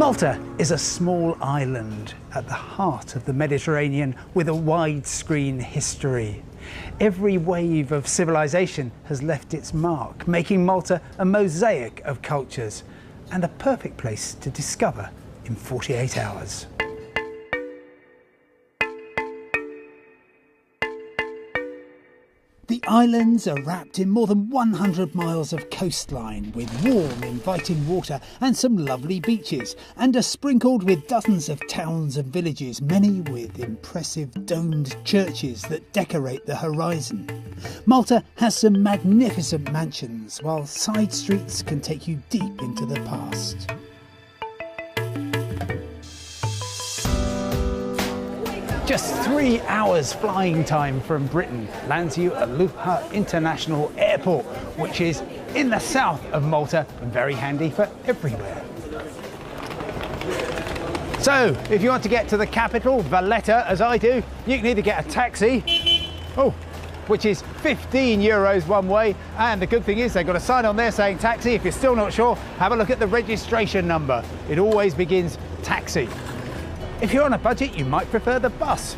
Malta is a small island at the heart of the Mediterranean with a widescreen history. Every wave of civilization has left its mark, making Malta a mosaic of cultures and a perfect place to discover in 48 hours. The islands are wrapped in more than 100 miles of coastline with warm, inviting water and some lovely beaches, and are sprinkled with dozens of towns and villages, many with impressive domed churches that decorate the horizon. Malta has some magnificent mansions, while side streets can take you deep into the past. Just 3 hours flying time from Britain lands you at Lucca International Airport, which is in the south of Malta and very handy for everywhere. So, if you want to get to the capital, Valletta, as I do, you can either get a taxi, which is €15 one way, and the good thing is they've got a sign on there saying taxi. If you're still not sure, have a look at the registration number. It always begins taxi. If you're on a budget, you might prefer the bus.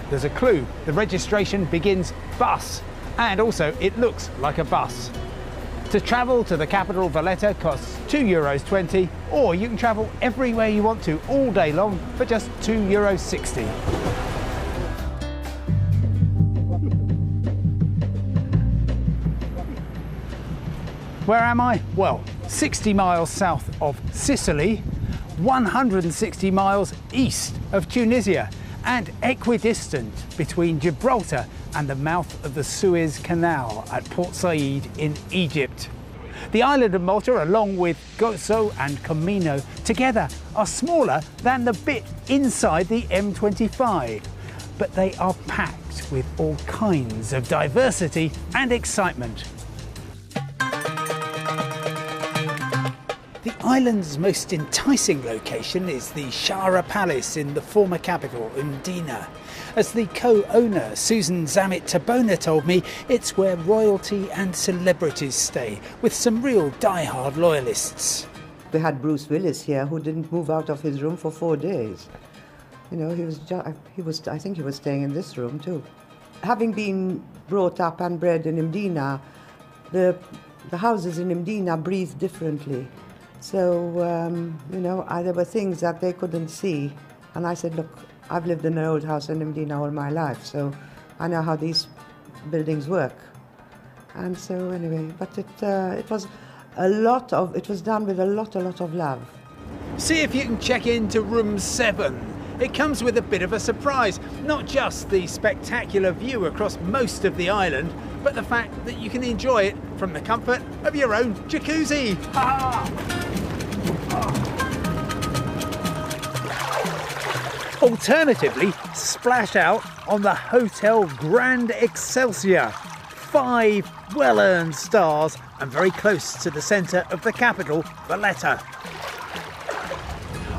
There's a clue, the registration begins bus, and also it looks like a bus. To travel to the capital, Valletta, costs €2.20, or you can travel everywhere you want to all day long for just €2.60. Where am I? Well, 60 miles south of Sicily, 160 miles east of Tunisia, and equidistant between Gibraltar and the mouth of the Suez Canal at Port Said in Egypt. The island of Malta, along with Gozo and Comino, together are smaller than the bit inside the M25, but they are packed with all kinds of diversity and excitement. The island's most enticing location is the Shara Palace in the former capital, Mdina. As the co-owner, Susan Zammit Tabona, told me, it's where royalty and celebrities stay, with some real die-hard loyalists. We had Bruce Willis here, who didn't move out of his room for 4 days. You know, I think he was staying in this room too. Having been brought up and bred in Mdina, the houses in Mdina breathe differently. So, you know, there were things that they couldn't see. And I said, look, I've lived in an old house in Mdina all my life, so I know how these buildings work. And so anyway, but it was done with a lot of love. See if you can check into room 7. It comes with a bit of a surprise, not just the spectacular view across most of the island, but the fact that you can enjoy it from the comfort of your own jacuzzi. Alternatively, splash out on the Hotel Grand Excelsior. 5 well-earned stars and very close to the centre of the capital, Valletta.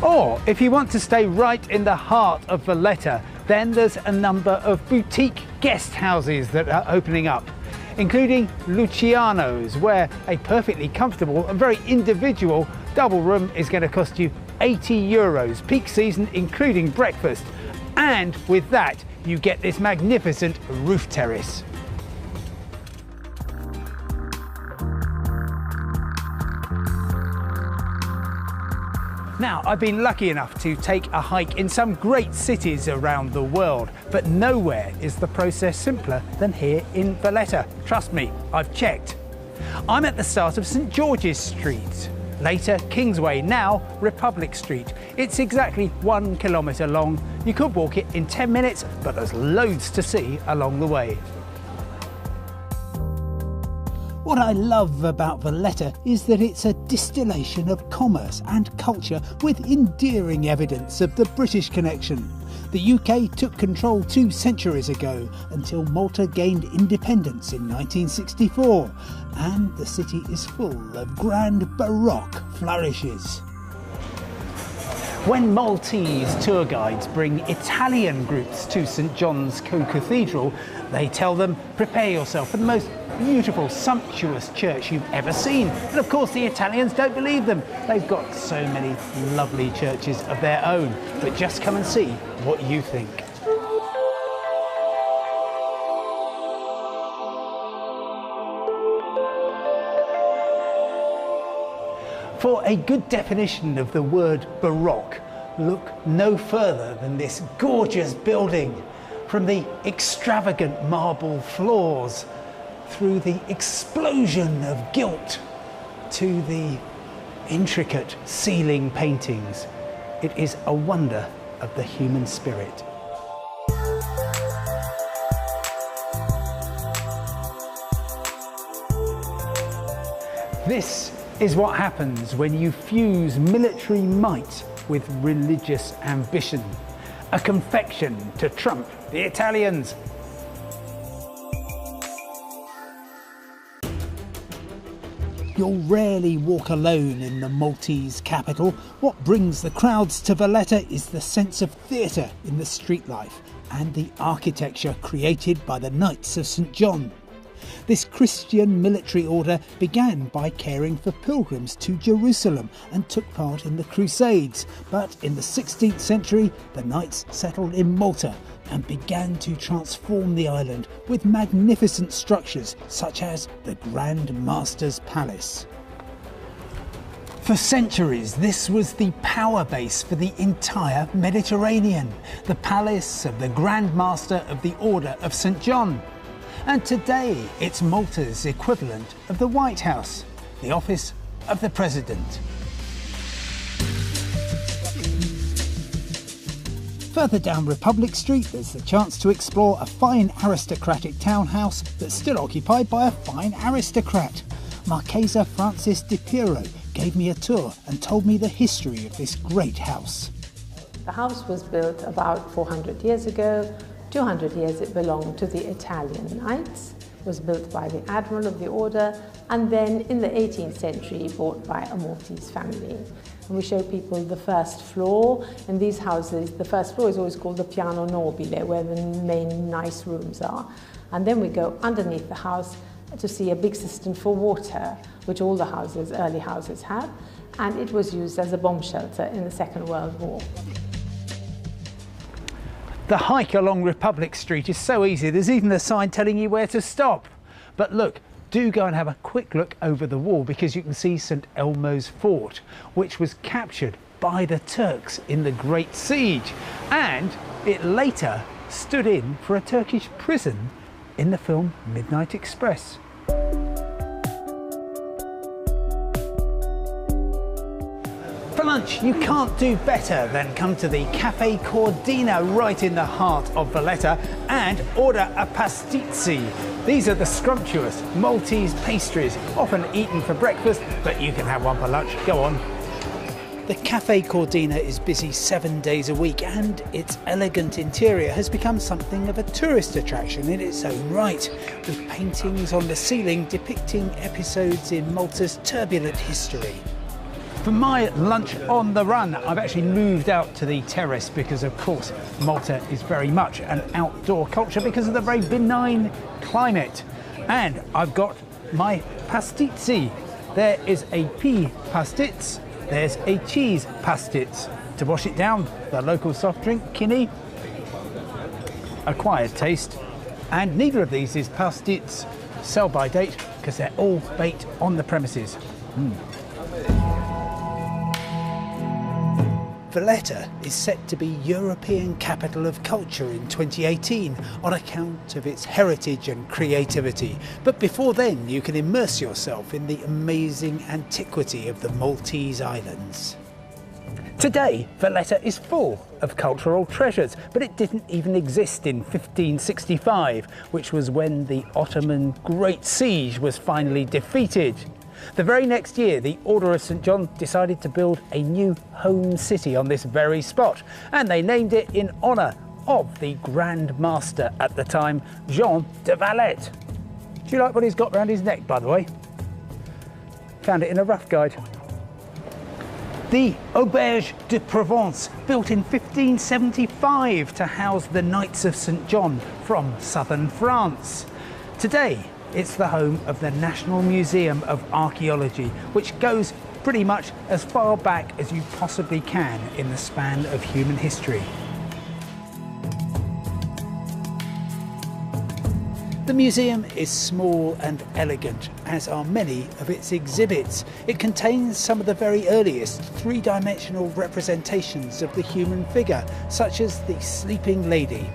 Or, if you want to stay right in the heart of Valletta, then there's a number of boutique guest houses that are opening up, including Luciano's, where a perfectly comfortable and very individual double room is going to cost you €80, peak season including breakfast. And with that, you get this magnificent roof terrace. Now, I've been lucky enough to take a hike in some great cities around the world, but nowhere is the process simpler than here in Valletta. Trust me, I've checked. I'm at the start of St George's Street, later Kingsway, now Republic Street. It's exactly 1 kilometre long. You could walk it in 10 minutes, but there's loads to see along the way. What I love about Valletta is that it's a distillation of commerce and culture with endearing evidence of the British connection. The UK took control 2 centuries ago until Malta gained independence in 1964, and the city is full of grand Baroque flourishes. When Maltese tour guides bring Italian groups to St John's Co-Cathedral, they tell them, prepare yourself for the most beautiful, sumptuous church you've ever seen. And of course the Italians don't believe them. They've got so many lovely churches of their own. But just come and see what you think. For a good definition of the word Baroque, look no further than this gorgeous building. From the extravagant marble floors, through the explosion of gilt, to the intricate ceiling paintings. It is a wonder of the human spirit. This is what happens when you fuse military might with religious ambition. A confection to trump the Italians. You'll rarely walk alone in the Maltese capital. What brings the crowds to Valletta is the sense of theatre in the street life and the architecture created by the Knights of St John. This Christian military order began by caring for pilgrims to Jerusalem and took part in the Crusades. But in the 16th century, the Knights settled in Malta and began to transform the island with magnificent structures such as the Grand Master's Palace. For centuries, this was the power base for the entire Mediterranean, the palace of the Grand Master of the Order of St John. And today, it's Malta's equivalent of the White House, the office of the President. Further down Republic Street, there's the chance to explore a fine aristocratic townhouse that's still occupied by a fine aristocrat. Marchesa Francis Di Piero gave me a tour and told me the history of this great house. The house was built about 400 years ago. 200 years it belonged to the Italian Knights. It was built by the Admiral of the Order, and then in the 18th century bought by a Maltese family. And we show people the first floor. In these houses, the first floor is always called the piano nobile, where the main nice rooms are. And then we go underneath the house to see a big cistern for water, which all the houses, early houses had. And it was used as a bomb shelter in the Second World War. The hike along Republic Street is so easy, there's even a sign telling you where to stop. But look, do go and have a quick look over the wall, because you can see St Elmo's Fort, which was captured by the Turks in the Great Siege, and it later stood in for a Turkish prison in the film Midnight Express. For lunch, you can't do better than come to the Caffè Cordina right in the heart of Valletta and order a pastizzi. These are the scrumptious Maltese pastries, often eaten for breakfast, but you can have one for lunch. Go on. The Caffè Cordina is busy 7 days a week, and its elegant interior has become something of a tourist attraction in its own right, with paintings on the ceiling depicting episodes in Malta's turbulent history. For my lunch on the run, I've actually moved out to the terrace because, of course, Malta is very much an outdoor culture because of the very benign climate. And I've got my pastizzi. There is a pea pastitz, there's a cheese pastitz. To wash it down, the local soft drink, Kinney. Acquired taste. And neither of these is pastitz sell by date because they're all baked on the premises. Valletta is set to be European Capital of Culture in 2018 on account of its heritage and creativity. But before then, you can immerse yourself in the amazing antiquity of the Maltese Islands. Today, Valletta is full of cultural treasures, but it didn't even exist in 1565, which was when the Ottoman Great Siege was finally defeated. The very next year, the Order of St John decided to build a new home city on this very spot, and they named it in honour of the Grand Master at the time, Jean de Valette. Do you like what he's got around his neck, by the way? Found it in a rough guide. The Auberge de Provence, built in 1575 to house the Knights of St. John from southern France. Today, it's the home of the National Museum of Archaeology, which goes pretty much as far back as you possibly can in the span of human history. The museum is small and elegant, as are many of its exhibits. It contains some of the very earliest three-dimensional representations of the human figure, such as the Sleeping Lady.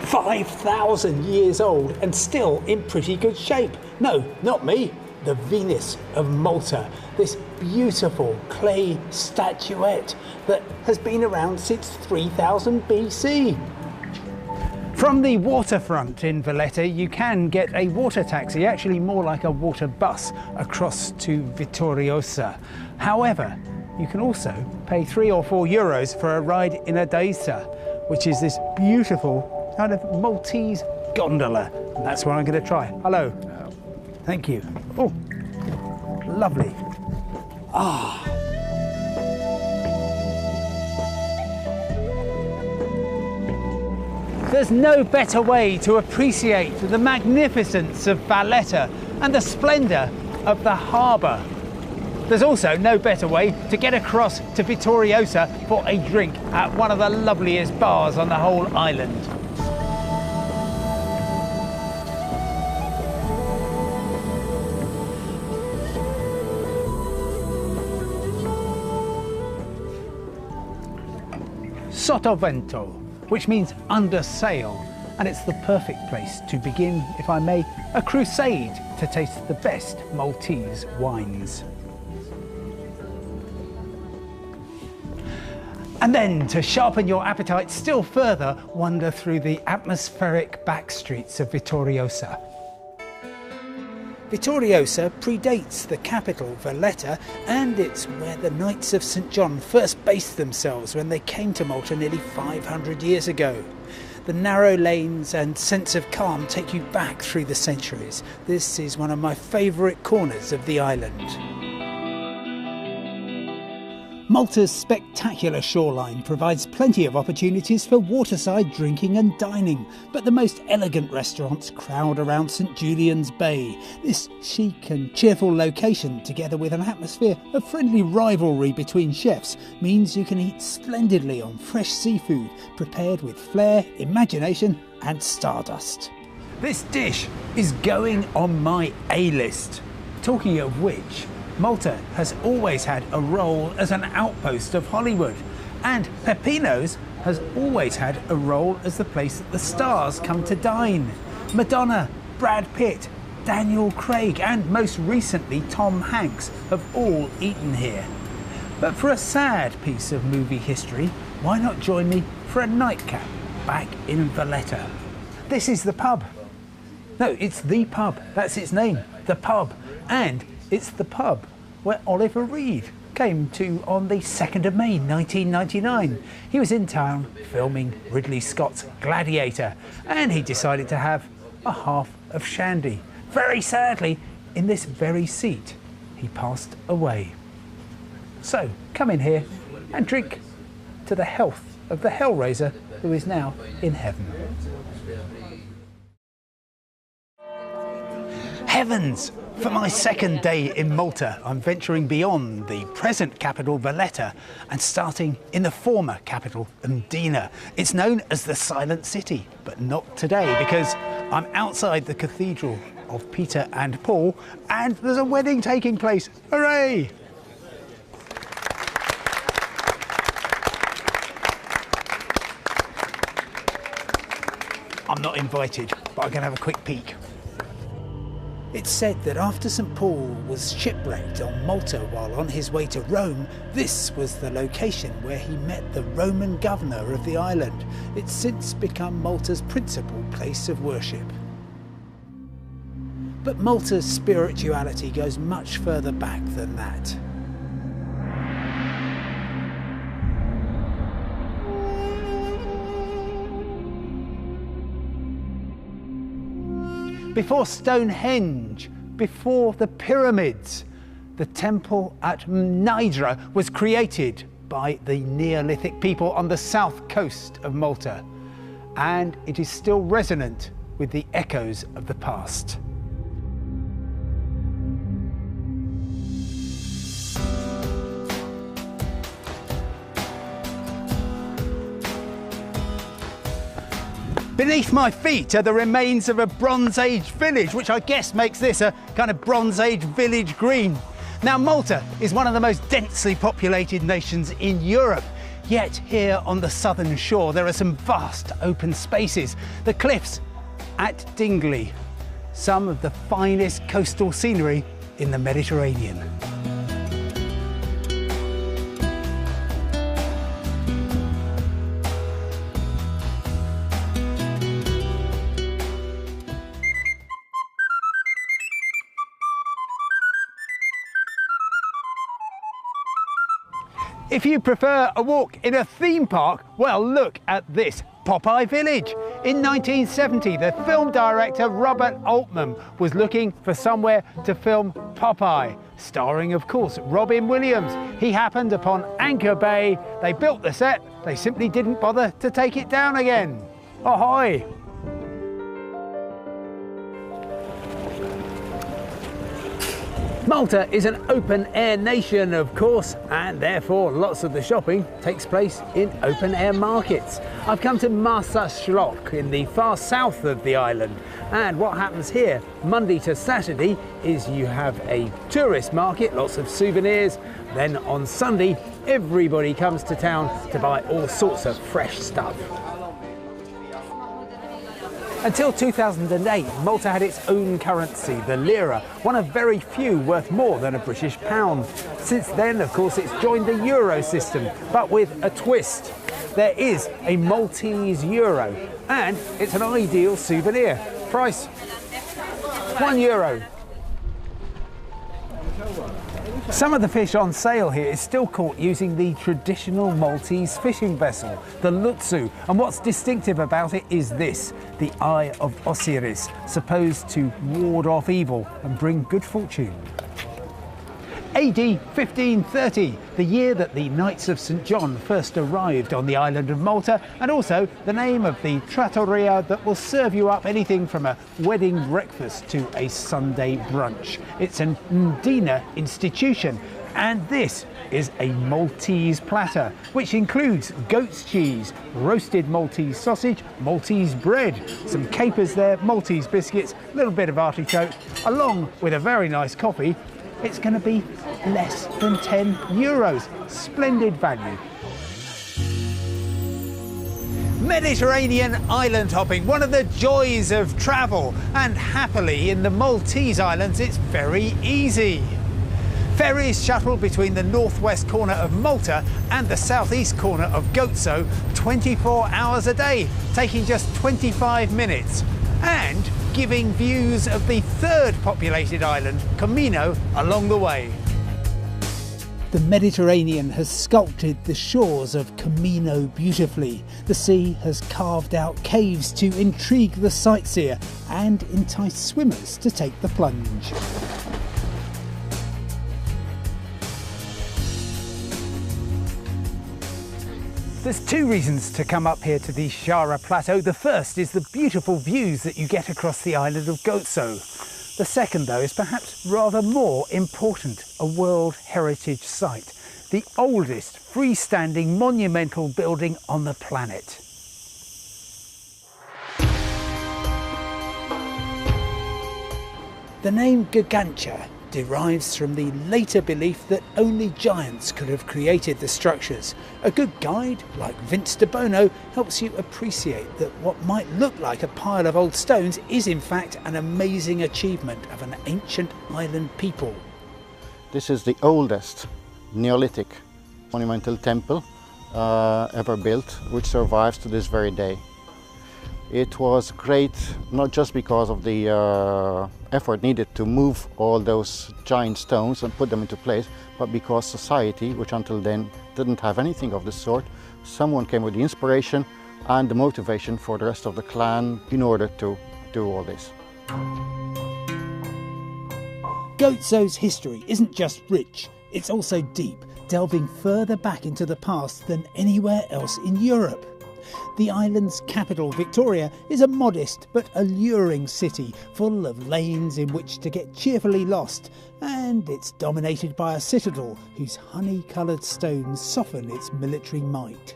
5,000 years old and still in pretty good shape. No, not me, the Venus of Malta, this beautiful clay statuette that has been around since 3000 BC. From the waterfront in Valletta, you can get a water taxi, actually more like a water bus, across to Vittoriosa. However, you can also pay €3 or €4 for a ride in a Daisa, which is this beautiful kind of Maltese gondola. And that's what I'm going to try. Hello. Thank you. Oh, lovely. Ah. There's no better way to appreciate the magnificence of Valletta and the splendour of the harbour. There's also no better way to get across to Vittoriosa for a drink at one of the loveliest bars on the whole island. Sottovento, which means under sail, and it's the perfect place to begin, if I may, a crusade to taste the best Maltese wines. And then, to sharpen your appetite still further, wander through the atmospheric back streets of Vittoriosa. Vittoriosa predates the capital, Valletta, and it's where the Knights of St. John first based themselves when they came to Malta nearly 500 years ago. The narrow lanes and sense of calm take you back through the centuries. This is one of my favourite corners of the island. Malta's spectacular shoreline provides plenty of opportunities for waterside drinking and dining, but the most elegant restaurants crowd around St. Julian's Bay. This chic and cheerful location, together with an atmosphere of friendly rivalry between chefs, means you can eat splendidly on fresh seafood, prepared with flair, imagination and stardust. This dish is going on my A-list. Talking of which, Malta has always had a role as an outpost of Hollywood, and Peppino's has always had a role as the place that the stars come to dine. Madonna, Brad Pitt, Daniel Craig and most recently Tom Hanks have all eaten here. But for a sad piece of movie history, why not join me for a nightcap back in Valletta? This is the pub. No, it's the pub, that's its name, the pub. And it's the pub where Oliver Reed came to on the 2nd of May 1999. He was in town filming Ridley Scott's Gladiator, and he decided to have a half of shandy. Very sadly, in this very seat, he passed away. So come in here and drink to the health of the Hellraiser, who is now in heaven. Heavens! For my second day in Malta, I'm venturing beyond the present capital, Valletta, and starting in the former capital, Mdina. It's known as the Silent City, but not today, because I'm outside the Cathedral of Peter and Paul, and there's a wedding taking place. Hooray! I'm not invited, but I'm going to have a quick peek. It's said that after St. Paul was shipwrecked on Malta while on his way to Rome, this was the location where he met the Roman governor of the island. It's since become Malta's principal place of worship. But Malta's spirituality goes much further back than that. Before Stonehenge, before the pyramids, The temple at Mnajdra was created by the Neolithic people on the south coast of Malta, and it is still resonant with the echoes of the past. Beneath my feet are the remains of a Bronze Age village, which I guess makes this a kind of Bronze Age village green. Now, Malta is one of the most densely populated nations in Europe, yet here on the southern shore there are some vast open spaces. The cliffs at Dingley, some of the finest coastal scenery in the Mediterranean. If you prefer a walk in a theme park, well, look at this Popeye Village. In 1970, the film director Robert Altman was looking for somewhere to film Popeye, starring, of course, Robin Williams. He happened upon Anchor Bay. They built the set. They simply didn't bother to take it down again. Ahoy! Malta is an open-air nation, of course, and therefore lots of the shopping takes place in open-air markets. I've come to Masa Shlock in the far south of the island, and what happens here Monday to Saturday is you have a tourist market, lots of souvenirs. Then on Sunday, everybody comes to town to buy all sorts of fresh stuff. Until 2008, Malta had its own currency, the lira, one of very few worth more than a British pound. Since then, of course, it's joined the euro system, but with a twist. There is a Maltese euro, and it's an ideal souvenir. Price, €1. Some of the fish on sale here is still caught using the traditional Maltese fishing vessel, the Lutsu, and what's distinctive about it is this, the Eye of Osiris, supposed to ward off evil and bring good fortune. AD 1530, the year that the Knights of St. John first arrived on the island of Malta, and also the name of the trattoria that will serve you up anything from a wedding breakfast to a Sunday brunch. It's an Ndina institution, and this is a Maltese platter, which includes goat's cheese, roasted Maltese sausage, Maltese bread, some capers there, Maltese biscuits, a little bit of artichoke, along with a very nice coffee. It's going to be less than €10. Splendid value. Mediterranean island hopping, one of the joys of travel, and happily in the Maltese islands it's very easy. Ferries shuttle between the northwest corner of Malta and the southeast corner of Gozo 24 hours a day, taking just 25 minutes. And giving views of the third populated island, Comino, along the way. The Mediterranean has sculpted the shores of Comino beautifully. The sea has carved out caves to intrigue the sightseer and entice swimmers to take the plunge. There's two reasons to come up here to the Shara Plateau. The first is the beautiful views that you get across the island of Gozo. The second, though, is perhaps rather more important, a World Heritage Site, the oldest freestanding monumental building on the planet. The name Gargantua derives from the later belief that only giants could have created the structures. A good guide, like Vince de Bono, helps you appreciate that what might look like a pile of old stones is in fact an amazing achievement of an ancient island people. This is the oldest Neolithic monumental temple ever built, which survives to this very day. It was great not just because of the effort needed to move all those giant stones and put them into place, but because society, which until then didn't have anything of this sort, someone came with the inspiration and the motivation for the rest of the clan in order to do all this. Goatso's history isn't just rich, it's also deep, delving further back into the past than anywhere else in Europe. The island's capital, Victoria, is a modest but alluring city full of lanes in which to get cheerfully lost, and it's dominated by a citadel whose honey-coloured stones soften its military might.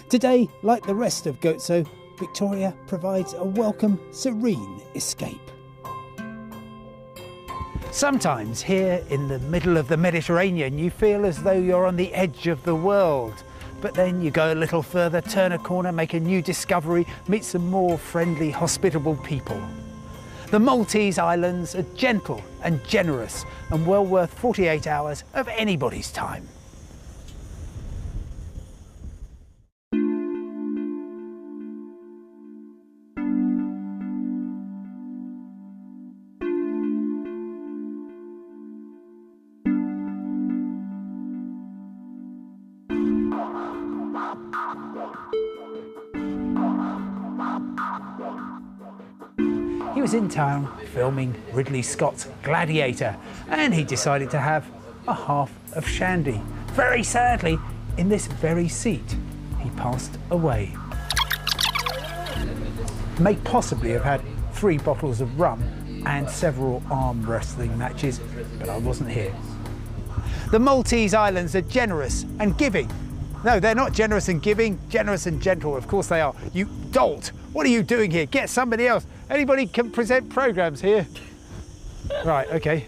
Today, like the rest of Goatso, Victoria provides a welcome, serene escape. Sometimes here in the middle of the Mediterranean you feel as though you're on the edge of the world. But then you go a little further, turn a corner, make a new discovery, meet some more friendly, hospitable people. The Maltese Islands are gentle and generous and well worth 48 hours of anybody's time. He was in town filming Ridley Scott's Gladiator, and he decided to have a half of shandy. Very sadly, in this very seat, he passed away. May possibly have had 3 bottles of rum and several arm wrestling matches, but I wasn't here. The Maltese Islands are generous and giving. No, they're not generous and giving, generous and gentle. Of course they are. You dolt! What are you doing here? Get somebody else. Anybody can present programmes here? Right, okay.